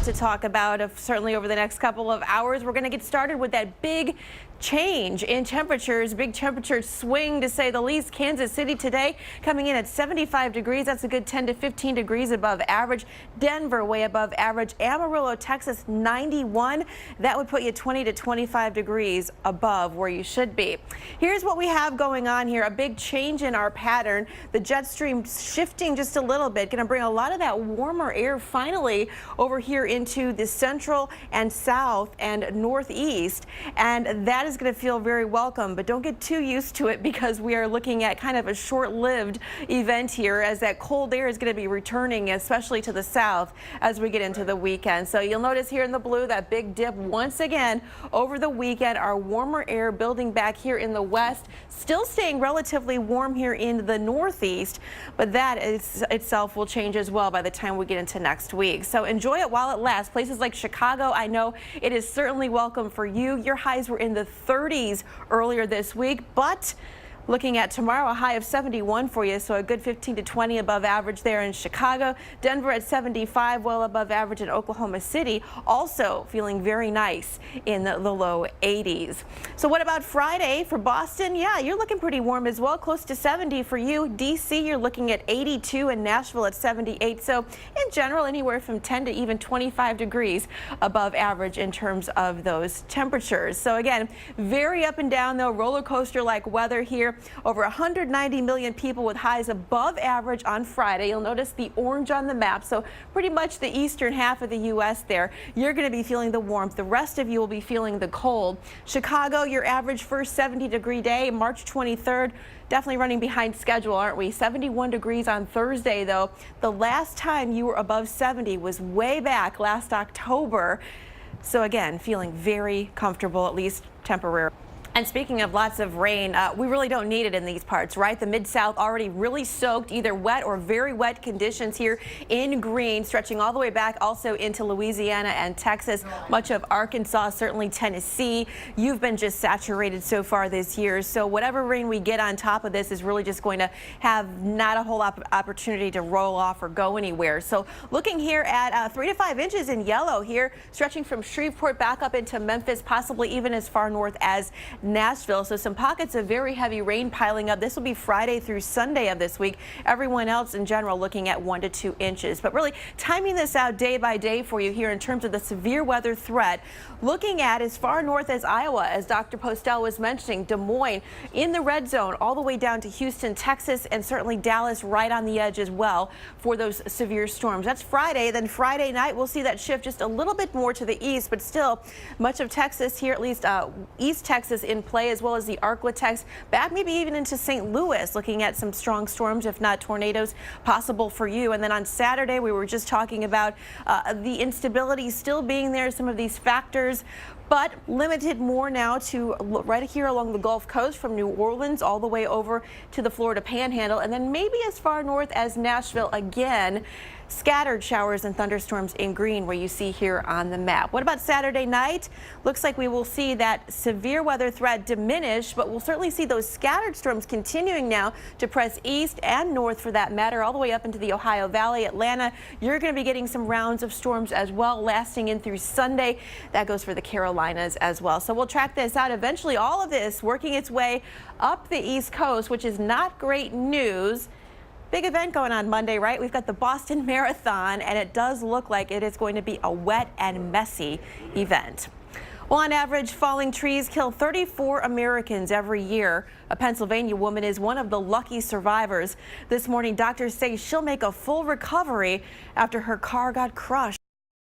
to talk about certainly over the next couple of hours. We're going to get started with that big change in temperatures, big temperature swing to say the least. Kansas City today coming in at 75 degrees. That's a good 10 to 15 degrees above average. Denver way above average. Amarillo, Texas 91. That would put you 20 to 25 degrees above where you should be. Here's what we have going on here. A big change in our pattern. The jet stream shifting just a little bit. Going to bring a lot of that warmer air finally over here into the central and south and northeast. And that is going to feel very welcome, but don't get too used to it because we are looking at kind of a short-lived event here as that cold air is going to be returning, especially to the south as we get into the weekend. So you'll notice here in the blue that big dip once again over the weekend. Our warmer air building back here in the west, still staying relatively warm here in the northeast, but that itself will change as well by the time we get into next week. So enjoy it while it lasts. Places like Chicago, I know it is certainly welcome for you. Your highs were in the 30s earlier this week, but looking at tomorrow, a high of 71 for you, so a good 15 to 20 above average there in Chicago. Denver at 75, well above average in Oklahoma City, also feeling very nice in the low 80s. So what about Friday for Boston? Yeah, you're looking pretty warm as well, close to 70 for you. DC, you're looking at 82, and Nashville at 78. So in general, anywhere from 10 to even 25 degrees above average in terms of those temperatures. So again, very up and down though, roller coaster like weather here. Over 190 million people with highs above average on Friday. You'll notice the orange on the map, so pretty much the eastern half of the U.S. there. You're going to be feeling the warmth. The rest of you will be feeling the cold. Chicago, your average first 70-degree day, March 23rd. Definitely running behind schedule, aren't we? 71 degrees on Thursday, though. The last time you were above 70 was way back last October. So again, feeling very comfortable, at least temporarily. And speaking of lots of rain, we really don't need it in these parts, right? The Mid-South already really soaked, either wet or very wet conditions here in green, stretching all the way back also into Louisiana and Texas, much of Arkansas, certainly Tennessee. You've been just saturated so far this year. So whatever rain we get on top of this is really just going to have not a whole lot of opportunity to roll off or go anywhere. So looking here at 3 to 5 inches in yellow here, stretching from Shreveport back up into Memphis, possibly even as far north as Nashville. So some pockets of very heavy rain piling up. This will be Friday through Sunday of this week. Everyone else in general looking at 1 to 2 inches. But really timing this out day by day for you here in terms of the severe weather threat. Looking at as far north as Iowa, as Dr. Postel was mentioning, Des Moines in the red zone, all the way down to Houston, Texas, and certainly Dallas right on the edge as well for those severe storms. That's Friday. Then Friday night, we'll see that shift just a little bit more to the east, but still much of Texas here, at least East Texas in play, as well as the Arklatex, back maybe even into St. Louis, looking at some strong storms, if not tornadoes, possible for you. And then on Saturday, we were just talking about the instability still being there, some of these factors, but limited more now to right here along the Gulf Coast from New Orleans all the way over to the Florida Panhandle, and then maybe as far north as Nashville again. Scattered showers and thunderstorms in green where you see here on the map. What about Saturday night? Looks like we will see that severe weather threat diminish, but we'll certainly see those scattered storms continuing now to press east and north for that matter, all the way up into the Ohio Valley. Atlanta, you're going to be getting some rounds of storms as well, lasting in through Sunday. That goes for the Carolinas as well. So we'll track this out. Eventually, all of this working its way up the East Coast, which is not great news. Big event going on Monday, right? We've got the Boston Marathon, and it does look like it is going to be a wet and messy event. Well, on average, falling trees kill 34 Americans every year. A Pennsylvania woman is one of the lucky survivors. This morning, doctors say she'll make a full recovery after her car got crushed.